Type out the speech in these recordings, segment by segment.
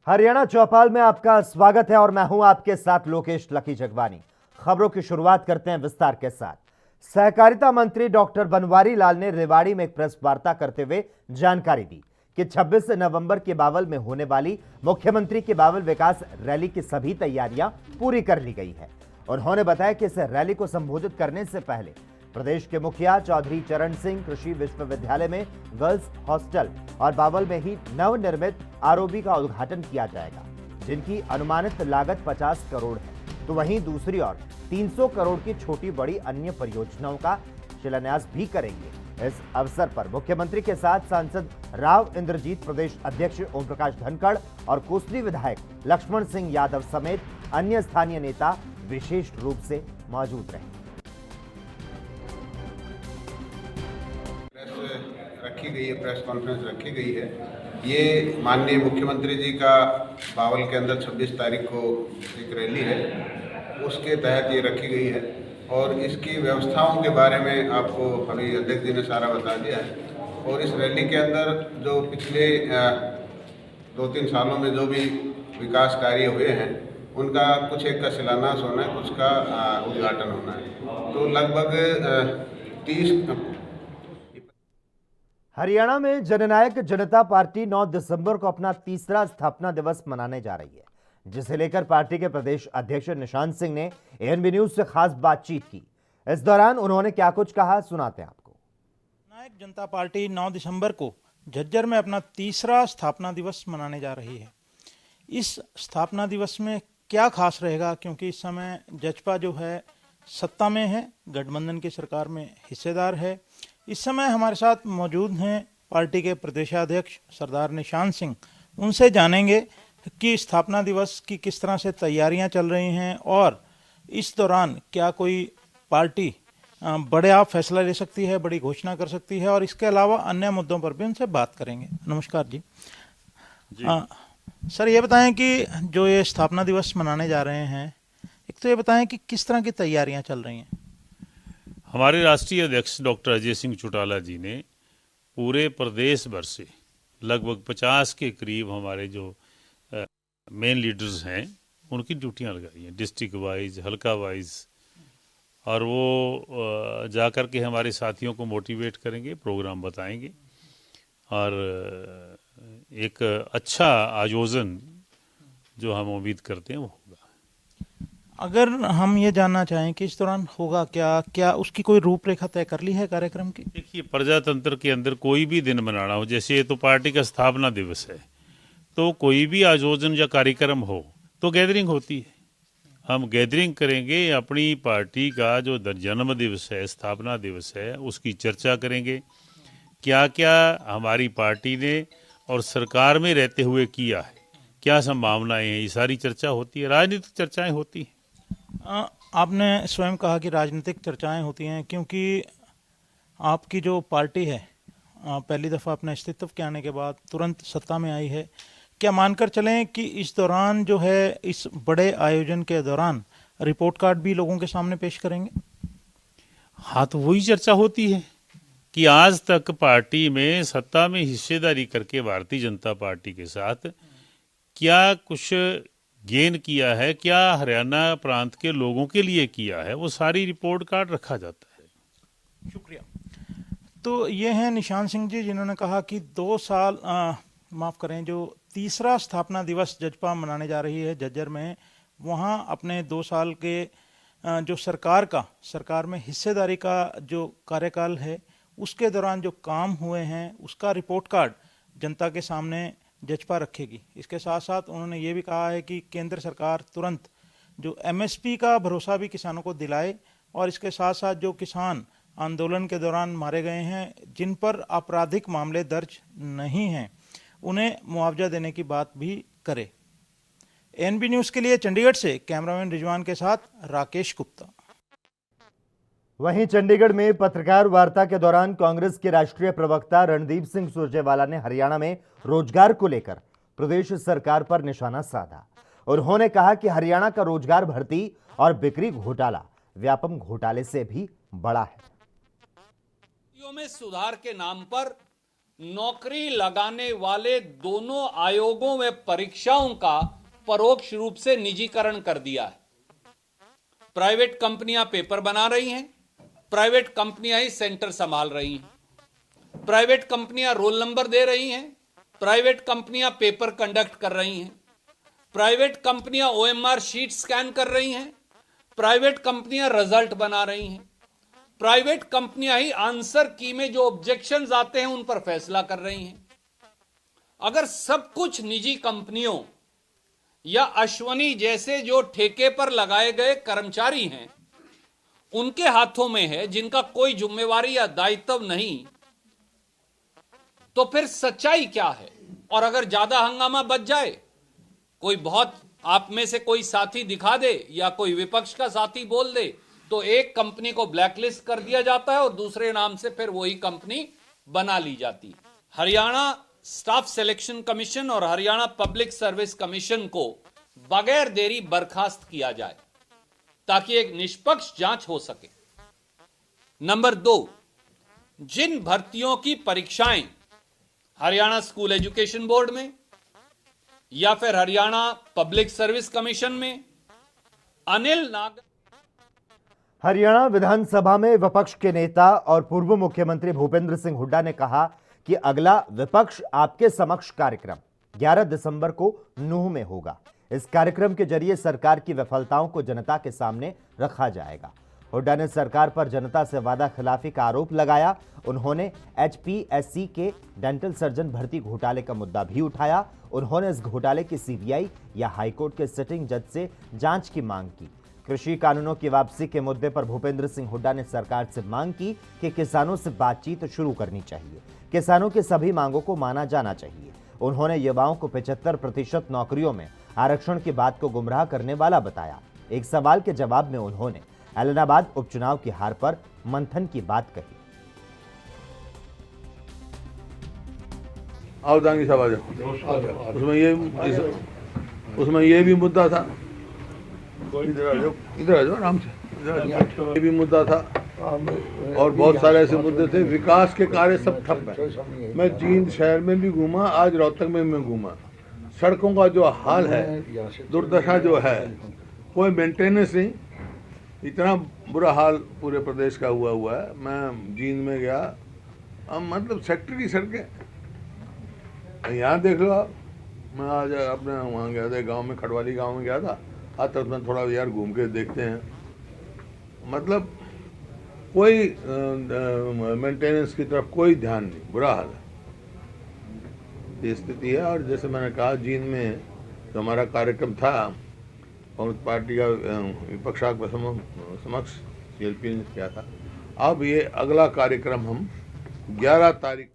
हरियाणा चौपाल में आपका स्वागत है और मैं हूं आपके साथ लोकेश लकी जगवानी। खबरों की शुरुआत करते हैं विस्तार के साथ। सहकारिता मंत्री डॉक्टर बनवारी लाल ने रेवाड़ी में एक प्रेस वार्ता करते हुए जानकारी दी कि 26 नवंबर के बावल में होने वाली मुख्यमंत्री के बावल विकास रैली की सभी तैयारियां पूरी कर ली गई है। उन्होंने बताया कि इस रैली को संबोधित करने से पहले प्रदेश के मुखिया चौधरी चरण सिंह कृषि विश्वविद्यालय में गर्ल्स हॉस्टल और बावल में ही नवनिर्मित आरओबी का उद्घाटन किया जाएगा, जिनकी अनुमानित लागत 50 करोड़ है। तो वहीं दूसरी ओर 300 करोड़ की छोटी बड़ी अन्य परियोजनाओं का शिलान्यास भी करेंगे। इस अवसर पर मुख्यमंत्री के साथ सांसद राव इंद्रजीत, प्रदेश अध्यक्ष ओम प्रकाश धनखड़ और कोसली विधायक लक्ष्मण सिंह यादव समेत अन्य स्थानीय नेता विशेष रूप से मौजूद रहे। रखी गई है, प्रेस कॉन्फ्रेंस रखी गई है। ये माननीय मुख्यमंत्री जी का बावल के अंदर 26 तारीख को एक रैली है, उसके तहत ये रखी गई है और इसकी व्यवस्थाओं के बारे में आपको अभी अध्यक्ष जी ने सारा बता दिया है। और इस रैली के अंदर जो पिछले 2-3 सालों में जो भी विकास कार्य हुए हैं उनका कुछ एक का शिलान्यास होना है, कुछ का उद्घाटन होना है। तो लगभग 30 हरियाणा में जननायक जनता पार्टी 9 दिसंबर को अपना तीसरा स्थापना दिवस मनाने जा रही है, जिसे लेकर पार्टी के प्रदेश अध्यक्ष निशांत सिंह ने एएनबी न्यूज से खास बातचीत की। इस दौरान उन्होंने क्या कुछ कहा, सुनाते हैं आपको। जननायक जनता पार्टी 9 दिसंबर को झज्जर में अपना तीसरा स्थापना दिवस मनाने जा रही है। इस स्थापना दिवस में क्या खास रहेगा, क्योंकि इस समय जजपा जो है सत्ता में है, गठबंधन की सरकार में हिस्सेदार है। इस समय हमारे साथ मौजूद हैं पार्टी के प्रदेशाध्यक्ष सरदार निशांत सिंह। उनसे जानेंगे कि स्थापना दिवस की किस तरह से तैयारियां चल रही हैं और इस दौरान क्या कोई पार्टी बड़ा फैसला ले सकती है, बड़ी घोषणा कर सकती है, और इसके अलावा अन्य मुद्दों पर भी उनसे बात करेंगे। नमस्कार जी। सर, ये बताएं कि जो ये स्थापना दिवस मनाने जा रहे हैं, एक तो ये बताएं कि किस तरह की तैयारियां चल रही हैं। हमारे राष्ट्रीय अध्यक्ष डॉक्टर अजय सिंह चौटाला जी ने पूरे प्रदेश भर से लगभग 50 के करीब हमारे जो मेन लीडर्स हैं उनकी ड्यूटियां लगाई हैं, डिस्ट्रिक्ट वाइज, हल्का वाइज, और वो जा कर के हमारे साथियों को मोटिवेट करेंगे, प्रोग्राम बताएंगे और एक अच्छा आयोजन जो हम उम्मीद करते हैं वो होगा। अगर हम ये जानना चाहें कि इस दौरान होगा क्या उसकी कोई रूपरेखा तय कर ली है कार्यक्रम की? देखिए, प्रजातंत्र के अंदर कोई भी दिन मनाना हो, जैसे ये तो पार्टी का स्थापना दिवस है, तो कोई भी आयोजन या कार्यक्रम हो तो गैदरिंग होती है। हम गैदरिंग करेंगे, अपनी पार्टी का जो जन्म दिवस है, स्थापना दिवस है, उसकी चर्चा करेंगे, क्या क्या हमारी पार्टी ने और सरकार में रहते हुए किया है, क्या संभावनाएं हैं, ये सारी चर्चा होती है, राजनीतिक चर्चाएं होती हैं। आपने स्वयं कहा कि राजनीतिक चर्चाएं होती हैं, क्योंकि आपकी जो पार्टी है पहली दफ़ा अपने अस्तित्व के आने के बाद तुरंत सत्ता में आई है। क्या मानकर चलें कि इस दौरान जो है, इस बड़े आयोजन के दौरान रिपोर्ट कार्ड भी लोगों के सामने पेश करेंगे? हाँ, तो वही चर्चा होती है कि आज तक पार्टी में सत्ता में हिस्सेदारी करके भारतीय जनता पार्टी के साथ क्या कुछ गेन किया है, क्या हरियाणा प्रांत के लोगों के लिए किया है, वो सारी रिपोर्ट कार्ड रखा जाता है। शुक्रिया। तो ये हैं निशांत सिंह जी, जिन्होंने कहा कि 2 साल माफ़ करें, जो तीसरा स्थापना दिवस जजपा मनाने जा रही है झज्जर में, वहाँ अपने 2 साल के जो सरकार में हिस्सेदारी का जो कार्यकाल है, उसके दौरान जो काम हुए हैं उसका रिपोर्ट कार्ड जनता के सामने जजपा रखेगी। इसके साथ साथ उन्होंने ये भी कहा है कि केंद्र सरकार तुरंत जो एमएसपी का भरोसा भी किसानों को दिलाए, और इसके साथ साथ जो किसान आंदोलन के दौरान मारे गए हैं, जिन पर आपराधिक मामले दर्ज नहीं हैं, उन्हें मुआवजा देने की बात भी करे। एएनबी न्यूज़ के लिए चंडीगढ़ से कैमरामैन रिजवान के साथ राकेश गुप्ता। वहीं चंडीगढ़ में पत्रकार वार्ता के दौरान कांग्रेस के राष्ट्रीय प्रवक्ता रणदीप सिंह सुरजेवाला ने हरियाणा में रोजगार को लेकर प्रदेश सरकार पर निशाना साधा। उन्होंने कहा कि हरियाणा का रोजगार भर्ती और बिक्री घोटाला व्यापम घोटाले से भी बड़ा है। में सुधार के नाम पर नौकरी लगाने वाले दोनों आयोगों में परीक्षाओं का परोक्ष रूप से निजीकरण कर दिया है। प्राइवेट कंपनियां पेपर बना रही हैं, प्राइवेट कंपनियां ही सेंटर संभाल रही हैं, प्राइवेट कंपनियां रोल नंबर दे रही हैं, प्राइवेट कंपनियां पेपर कंडक्ट कर रही हैं, प्राइवेट कंपनियां ओएमआर शीट स्कैन कर रही हैं, प्राइवेट कंपनियां रिजल्ट बना रही हैं, प्राइवेट कंपनियां ही आंसर की में जो ऑब्जेक्शंस आते हैं उन पर फैसला कर रही हैं। अगर सब कुछ निजी कंपनियों या अश्वनी जैसे जो ठेके पर लगाए गए कर्मचारी हैं उनके हाथों में है, जिनका कोई जिम्मेवारी या दायित्व नहीं, तो फिर सच्चाई क्या है? और अगर ज्यादा हंगामा बच जाए, कोई बहुत आप में से कोई साथी दिखा दे या कोई विपक्ष का साथी बोल दे, तो एक कंपनी को ब्लैकलिस्ट कर दिया जाता है और दूसरे नाम से फिर वही कंपनी बना ली जाती है। हरियाणा स्टाफ सिलेक्शन कमीशन और हरियाणा पब्लिक सर्विस कमीशन को बगैर देरी बर्खास्त किया जाए ताकि एक निष्पक्ष जांच हो सके। नंबर 2, जिन भर्तियों की परीक्षाएं हरियाणा स्कूल एजुकेशन बोर्ड में या फिर हरियाणा पब्लिक सर्विस कमीशन में अनिल नाग हरियाणा विधानसभा में विपक्ष के नेता और पूर्व मुख्यमंत्री भूपेंद्र सिंह हुड्डा ने कहा कि अगला विपक्ष आपके समक्ष कार्यक्रम 11 दिसंबर को नूंह में होगा। इस कार्यक्रम के जरिए सरकार की विफलताओं को जनता के सामने रखा जाएगा। हुड्डा ने सरकार पर जनता से वादा खिलाफी का आरोप लगाया। उन्होंने एचपीएससी के डेंटल सर्जन भर्ती घोटाले का मुद्दा भी उठाया। उन्होंने इस घोटाले की सीबीआई या हाईकोर्ट के सिटिंग जज से जांच की मांग की। कृषि कानूनों की वापसी के मुद्दे पर भूपेंद्र सिंह हुड्डा ने सरकार से मांग की कि किसानों से बातचीत शुरू करनी चाहिए, किसानों की सभी मांगों को माना जाना चाहिए। उन्होंने युवाओं को 75% नौकरियों में आरक्षण की बात को गुमराह करने वाला बताया। एक सवाल के जवाब में उन्होंने एलनाबाद उपचुनाव की हार पर मंथन की बात कही। आवधानी सभा उसमें ये भी मुद्दा था, इधर आ जाओ आराम से, ये भी मुद्दा था और बहुत सारे ऐसे मुद्दे थे। विकास के कार्य सब ठप है। मैं जींद शहर में भी घूमा, आज रोहतक में मैं घूमा। सड़कों का जो हाल है, दुर्दशा जो है, कोई मेंटेनेंस नहीं, इतना बुरा हाल पूरे प्रदेश का हुआ है। मैं जींद में गया, अब मतलब सेक्टरी सड़कें यहाँ देख लो आप। मैं आज अपने वहाँ गया था, गांव में, खड़वाली गांव में गया था। आज तक मैं थोड़ा यार घूम के देखते हैं, मतलब कोई मेंटेनेंस की तरफ कोई ध्यान नहीं, बुरा हाल है, ये स्थिति है। और जैसे मैंने कहा, जींद में जो हमारा कार्यक्रम था कांग्रेस पार्टी का विपक्ष के समक्ष सीएलपी ने किया था, अब ये अगला कार्यक्रम हम 11 तारीख।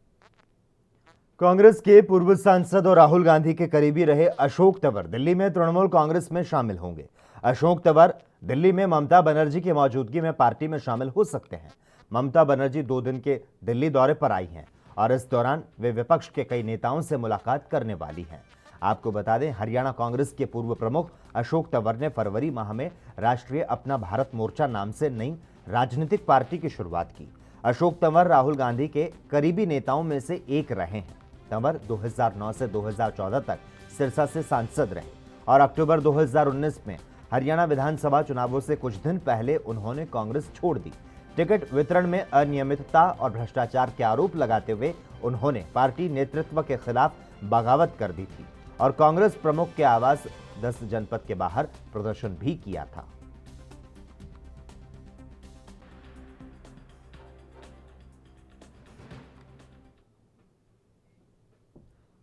कांग्रेस के पूर्व सांसद और राहुल गांधी के करीबी रहे अशोक तंवर दिल्ली में तृणमूल कांग्रेस में शामिल होंगे। अशोक तंवर दिल्ली में ममता बनर्जी की मौजूदगी में पार्टी में शामिल हो सकते हैं। ममता बनर्जी 2 दिन के दिल्ली दौरे पर आई हैं और इस दौरान वे विपक्ष के कई नेताओं से मुलाकात करने वाली हैं। आपको बता दें, हरियाणा कांग्रेस के पूर्व प्रमुख अशोक तंवर ने फरवरी माह में राष्ट्रीय अपना भारत मोर्चा नाम से नई राजनीतिक पार्टी की शुरुआत की। अशोक तंवर राहुल गांधी के करीबी नेताओं में से एक रहे हैं। तंवर 2009 से 2014 तक सिरसा से सांसद रहे और अक्टूबर 2019 में हरियाणा विधानसभा चुनावों से कुछ दिन पहले उन्होंने कांग्रेस छोड़ दी। टिकट वितरण में अनियमितता और भ्रष्टाचार के आरोप लगाते हुए उन्होंने पार्टी नेतृत्व के खिलाफ बगावत कर दी थी और कांग्रेस प्रमुख के आवास 10 जनपद के बाहर प्रदर्शन भी किया था।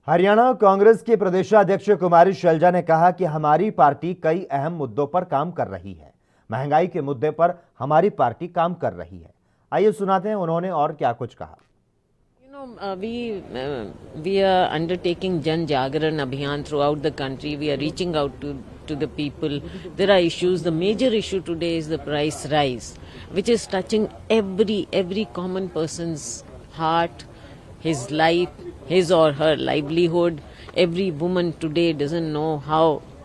हरियाणा कांग्रेस के प्रदेशाध्यक्ष कुमारी शैलजा ने कहा कि हमारी पार्टी कई अहम मुद्दों पर काम कर रही है। महंगाई के मुद्दे पर हमारी पार्टी काम कर रही है। आइए सुनाते हैं उन्होंने और क्या कुछ कहा। We are undertaking Jan Jagaran Abhiyan throughout the country. We are reaching out to the people. There are issues. The major issue today is the price rise, which is touching every common person's heart, his life, his or her livelihood. Every woman today doesn't know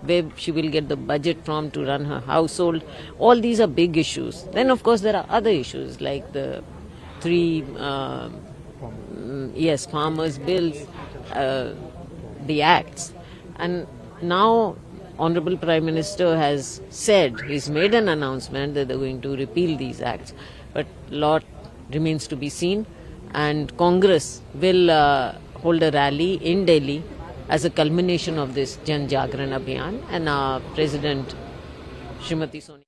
where she will get the budget from to run her household. All these are big issues. Then of course there are other issues like the 3 yes, farmers' bills, the acts. And now, Honorable Prime Minister has said, he's made an announcement that they're going to repeal these acts. But lot remains to be seen. And Congress will hold a rally in Delhi as a culmination of this Jan Jagran Abhiyan. And President Srimati Sonia.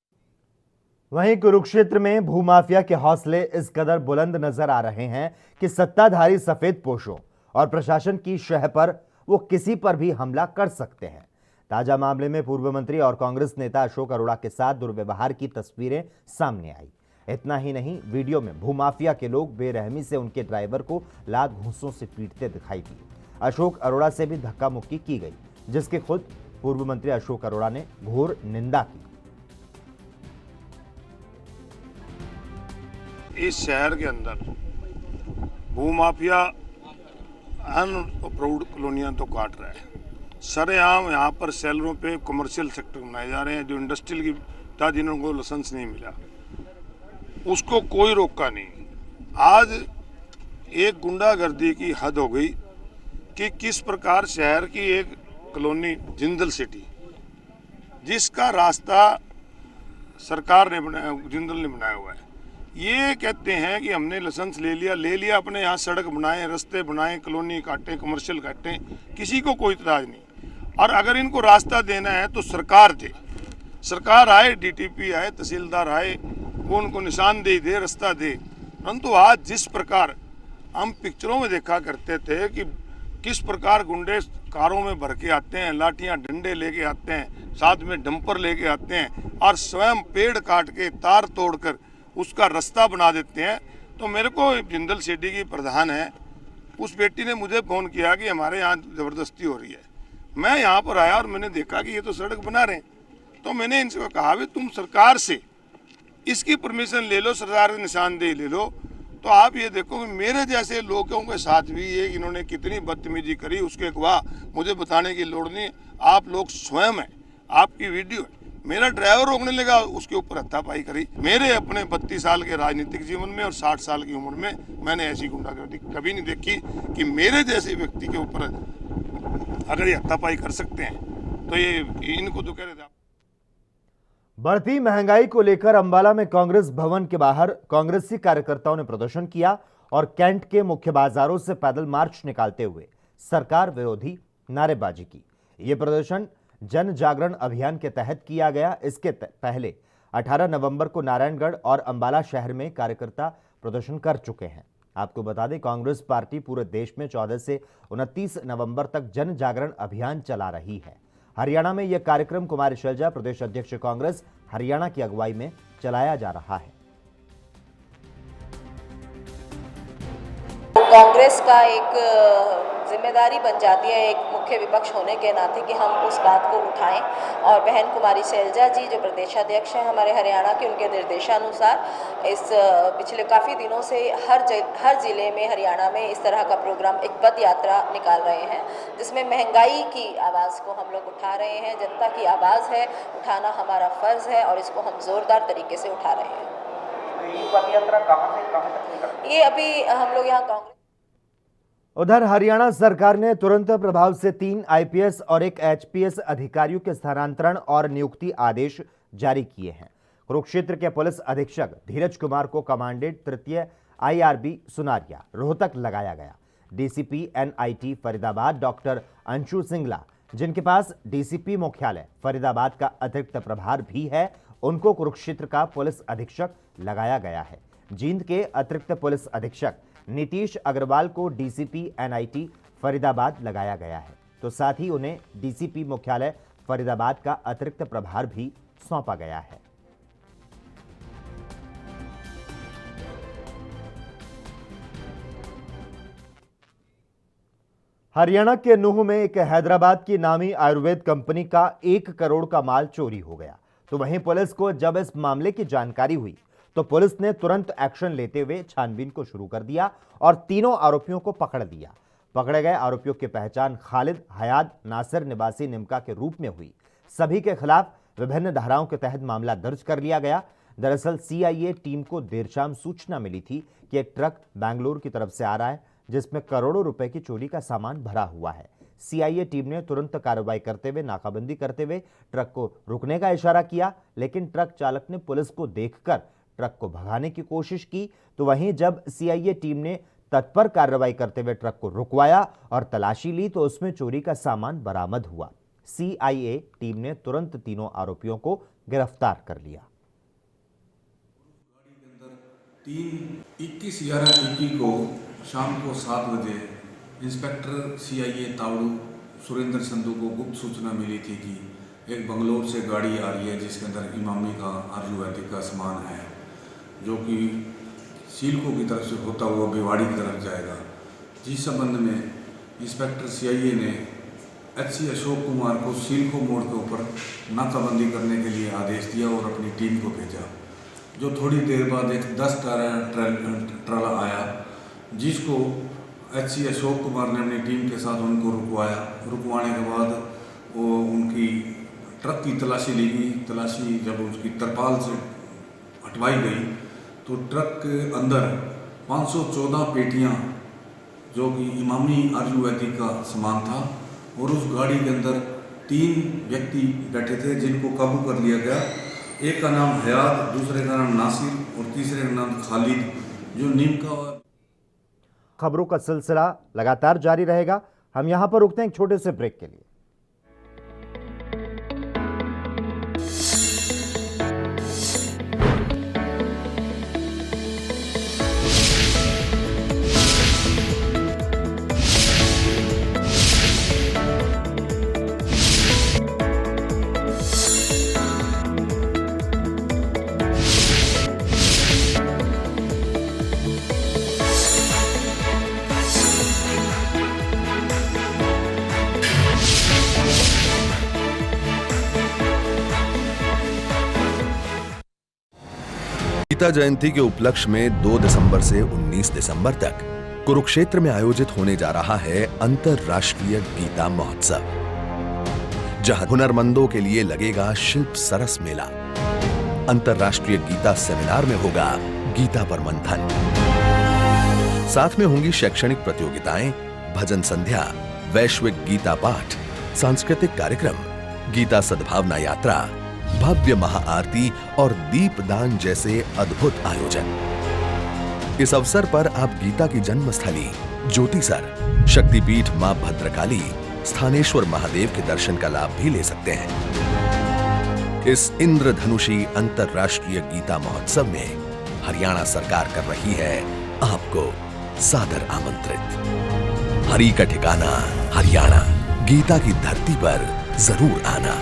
वहीं कुरुक्षेत्र में भूमाफिया के हौसले इस कदर बुलंद नजर आ रहे हैं कि सत्ताधारी सफेद पोशों और प्रशासन की शह पर वो किसी पर भी हमला कर सकते हैं। ताजा मामले में पूर्व मंत्री और कांग्रेस नेता अशोक अरोड़ा के साथ दुर्व्यवहार की तस्वीरें सामने आई। इतना ही नहीं, वीडियो में भूमाफिया के लोग बेरहमी से उनके ड्राइवर को लात घूंसों से पीटते दिखाई दिए। अशोक अरोड़ा से भी धक्का मुक्की की गई, जिसकी खुद पूर्व मंत्री अशोक अरोड़ा ने घोर निंदा की। इस शहर के अंदर भूमाफिया अनअप्रूव्ड कॉलोनियां तो काट रहा है। सरेआम यहाँ पर सेलरों पे कमर्शियल सेक्टर बनाए जा रहे हैं, जो इंडस्ट्रियल की था, जिनको लाइसेंस नहीं मिला, उसको कोई रोका नहीं। आज एक गुंडागर्दी की हद हो गई कि किस प्रकार शहर की एक कॉलोनी जिंदल सिटी, जिसका रास्ता सरकार ने बनाया, जिंदल ने बनाया हुआ है, ये कहते हैं कि हमने लाइसेंस ले लिया, अपने यहाँ सड़क बनाए, रास्ते बनाए, कॉलोनी काटें, कमर्शियल काटें, किसी को कोई इतराज नहीं। और अगर इनको रास्ता देना है तो सरकार दे, सरकार आए, डीटीपी आए, तहसीलदार आए, वो उनको निशानदेही दे, रास्ता दे। परंतु आज जिस प्रकार हम पिक्चरों में देखा करते थे कि किस प्रकार गुंडे कारों में भर के आते हैं, लाठियां डंडे लेके आते हैं, साथ में डंपर लेके आते हैं और स्वयं पेड़ काट के तार तोड़कर उसका रास्ता बना देते हैं। तो मेरे को जिंदल सिटी की प्रधान है, उस बेटी ने मुझे फ़ोन किया कि हमारे यहाँ ज़बरदस्ती हो रही है। मैं यहाँ पर आया और मैंने देखा कि ये तो सड़क बना रहे हैं। तो मैंने इनसे कहा भी तुम सरकार से इसकी परमिशन ले लो, सरकार की निशानदेही ले लो। तो आप ये देखो कि मेरे जैसे लोगों के साथ भी ये इन्होंने कितनी बदतमीजी करी, उसके गवाह मुझे बताने की लोड़ नहीं, आप लोग स्वयं हैं, आपकी वीडियो है। मेरा ड्राइवर रोकने लगा, उसके ऊपर हत्थापाई करी। मेरे अपने 32 साल के राजनीतिक जीवन में और 60 साल की उम्र में मैंने ऐसी गुंडागर्दी कभी नहीं देखी कि मेरे जैसे व्यक्ति के ऊपर अगर ये हत्थापाई कर सकते हैं तो ये इनको तो कह रहे थे। बढ़ती महंगाई को लेकर अंबाला में कांग्रेस भवन के बाहर कांग्रेसी कार्यकर्ताओं ने प्रदर्शन किया और कैंट के मुख्य बाजारों से पैदल मार्च निकालते हुए सरकार विरोधी नारेबाजी की। यह प्रदर्शन जन जागरण अभियान के तहत किया गया। इसके पहले 18 नवंबर को नारायणगढ़ और अंबाला शहर में कार्यकर्ता प्रदर्शन कर चुके हैं। आपको बता दें, कांग्रेस पार्टी पूरे देश में 14 से 29 नवंबर तक जन जागरण अभियान चला रही है। हरियाणा में यह कार्यक्रम कुमारी शैलजा, प्रदेश अध्यक्ष कांग्रेस हरियाणा की अगुवाई में चलाया जा रहा है। कांग्रेस का एक जिम्मेदारी बन जाती है एक मुख्य विपक्ष होने के नाते कि हम उस बात को उठाएं। और बहन कुमारी शैलजा जी जो प्रदेशाध्यक्ष हैं हमारे हरियाणा के, उनके निर्देशानुसार इस पिछले काफ़ी दिनों से हर जिले में हरियाणा में इस तरह का प्रोग्राम, एक पद यात्रा निकाल रहे हैं, जिसमें महंगाई की आवाज़ को हम लोग उठा रहे हैं। जनता की आवाज़ है, उठाना हमारा फ़र्ज़ है और इसको हम ज़ोरदार तरीके से उठा रहे हैं। ये पद यात्रा कहाँ से कहाँ तक निकलती है? ये अभी हम लोग यहाँ कांग्रेस। उधर हरियाणा सरकार ने तुरंत प्रभाव से 3 आईपीएस और 1 एचपीएस अधिकारियों के स्थानांतरण और नियुक्ति आदेश जारी किए हैं। कुरुक्षेत्र के पुलिस अधीक्षक धीरज कुमार को कमांडेंट तृतीय आईआरबी सुनारिया रोहतक लगाया गया। DCP NIT Faridabad doctor Anshu Singla, जिनके पास डीसीपी मुख्यालय फरीदाबाद का अतिरिक्त प्रभार भी है, उनको कुरुक्षेत्र का पुलिस अधीक्षक लगाया गया है। जींद के अतिरिक्त पुलिस अधीक्षक नीतीश अग्रवाल को डीसीपी एनआईटी फरीदाबाद लगाया गया है, तो साथ ही उन्हें डीसीपी मुख्यालय फरीदाबाद का अतिरिक्त प्रभार भी सौंपा गया है। हरियाणा के नूह में एक हैदराबाद की नामी आयुर्वेद कंपनी का 1 करोड़ का माल चोरी हो गया। तो वहीं पुलिस को जब इस मामले की जानकारी हुई तो पुलिस ने तुरंत एक्शन लेते हुए छानबीन को शुरू कर दिया और तीनों आरोपियों को पकड़ लिया। पकड़े गए आरोपियों की पहचान खालिद हयाद नासिर निवासी निमका के रूप में हुई। सभी के खिलाफ विभिन्न धाराओं के तहत मामला दर्ज कर लिया गया। दरअसल सीआईए टीम को देर शाम सूचना मिली थी कि एक ट्रक बेंगलुरु की तरफ से आ रहा है जिसमें करोड़ों रुपए की चोरी का सामान भरा हुआ है। सीआईए टीम ने तुरंत कार्रवाई करते हुए नाकाबंदी करते हुए ट्रक को रुकने का इशारा किया, लेकिन ट्रक चालक ने पुलिस को देखकर ट्रक को भगाने की कोशिश की। तो वहीं जब सीआईए टीम ने तत्पर कार्रवाई करते हुए ट्रक को रुकवाया और तलाशी ली तो उसमें चोरी का सामान बरामद हुआ। सीआईए टीम ने तुरंत तीनों आरोपियों को गिरफ्तार कर लिया। 3/21/11/21 को शाम को 7 बजे इंस्पेक्टर सीआईए तावड़ू सुरेंद्र संधू को गुप्त सूचना मिली थी कि एक बंगलोर से गाड़ी आ रही है जिसके अंदर इमामी का आयुर्वेदिक का सामान है, जो कि सीलको की तरफ से होता हुआ भिवाड़ी की तरफ जाएगा। जिस संबंध में इंस्पेक्टर सीआईए ने एचसी अशोक कुमार को सीलको मोड़ के ऊपर नाकाबंदी करने के लिए आदेश दिया और अपनी टीम को भेजा, जो थोड़ी देर बाद एक 10 ट्राला आया, जिसको एचसी अशोक कुमार ने अपनी टीम के साथ उनको रुकवाया। रुकवाने के बाद वो उनकी ट्रक की तलाशी ली गई। तलाशी जब उसकी तरपाल से हटवाई गई तो ट्रक के अंदर 514 पेटियां जो कि इमामी आयुर्वेदिक का सामान था और उस गाड़ी के अंदर 3 व्यक्ति बैठे थे जिनको काबू कर लिया गया। एक का नाम हयात, दूसरे का नाम नासिर और तीसरे का नाम खालिद, जो नीम का। खबरों का सिलसिला लगातार जारी रहेगा। हम यहां पर रुकते हैं एक छोटे से ब्रेक के लिए। गीता जयंती के उपलक्ष्य में 2 दिसंबर से 19 दिसंबर तक कुरुक्षेत्र में आयोजित होने जा रहा है अंतरराष्ट्रीय गीता महोत्सव, जहां हुनरमंदों के लिए लगेगा शिल्प सरस मेला। अंतरराष्ट्रीय गीता सेमिनार में होगा गीता पर मंथन। साथ में होंगी शैक्षणिक प्रतियोगिताएं, भजन संध्या, वैश्विक गीता पाठ, सांस्कृतिक कार्यक्रम, गीता सद्भावना यात्रा, भव्य महाआरती और दीपदान जैसे अद्भुत आयोजन। इस अवसर पर आप गीता की जन्मस्थली ज्योतिसर, शक्तिपीठ मां भद्रकाली, स्थानेश्वर महादेव के दर्शन का लाभ भी ले सकते हैं। इस इंद्रधनुषी अंतरराष्ट्रीय गीता महोत्सव में हरियाणा सरकार कर रही है आपको सादर आमंत्रित। हरि का ठिकाना हरियाणा, गीता की धरती पर जरूर आना।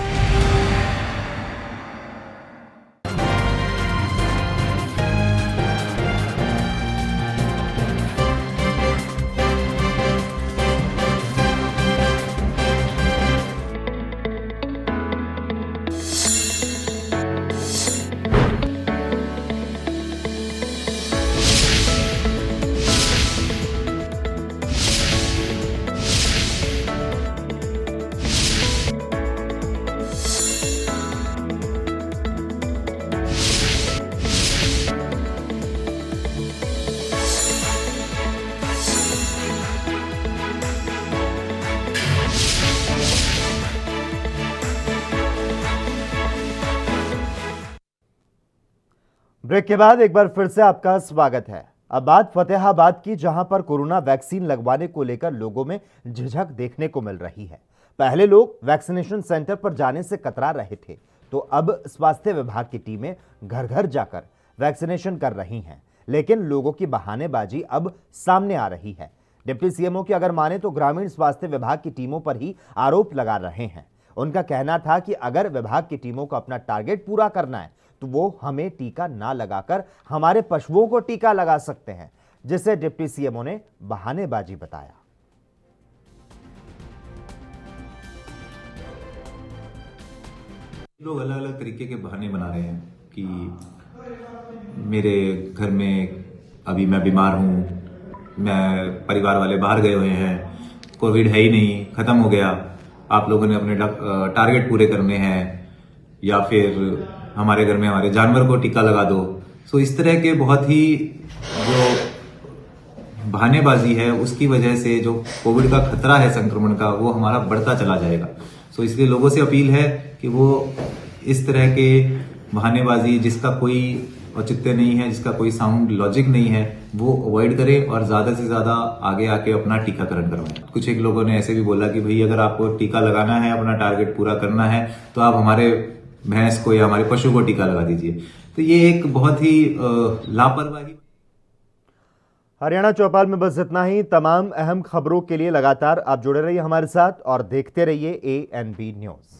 ब्रेक के बाद एक बार फिर से आपका स्वागत है। अब बात फतेहाबाद की, जहां पर कोरोना वैक्सीन लगवाने को लेकर लोगों में झिझक देखने को मिल रही है। पहले लोग वैक्सीनेशन सेंटर पर जाने से कतरा रहे थे, तो अब स्वास्थ्य विभाग की टीमें घर घर जाकर वैक्सीनेशन कर रही हैं, लेकिन लोगों की बहानेबाजी अब सामने आ रही है। डिप्टी सीएमओ की अगर माने तो ग्रामीण स्वास्थ्य विभाग की टीमों पर ही आरोप लगा रहे हैं। उनका कहना था कि अगर विभाग की टीमों को अपना टारगेट पूरा करना है तो वो हमें टीका ना लगाकर हमारे पशुओं को टीका लगा सकते हैं, जिसे डिप्टी सीएमओ ने बहानेबाजी बताया। लोग अलग अलग तरीके के बहाने बना रहे हैं कि मेरे घर में अभी मैं बीमार हूँ, मैं परिवार वाले बाहर गए हुए हैं, कोविड है ही नहीं, खत्म हो गया, आप लोगों ने अपने टारगेट पूरे करने हैं, या फिर हमारे घर में हमारे जानवर को टीका लगा दो। सो इस तरह के बहुत ही जो बहानेबाजी है उसकी वजह से जो कोविड का खतरा है संक्रमण का वो हमारा बढ़ता चला जाएगा। सो इसलिए लोगों से अपील है कि वो इस तरह के बहानेबाजी जिसका कोई औचित्य नहीं है, जिसका कोई साउंड लॉजिक नहीं है, वो अवॉइड करें और ज्यादा से ज्यादा आगे आके अपना टीकाकरण करवाएं। कुछ एक लोगों ने ऐसे भी बोला कि भाई अगर आपको टीका लगाना है, अपना टारगेट पूरा करना है, तो आप हमारे भैंस को या हमारे पशु को टीका लगा दीजिए। तो ये एक बहुत ही लापरवाही। हरियाणा चौपाल में बस इतना ही। तमाम अहम खबरों के लिए लगातार आप जुड़े रहिए हमारे साथ और देखते रहिए ANB न्यूज।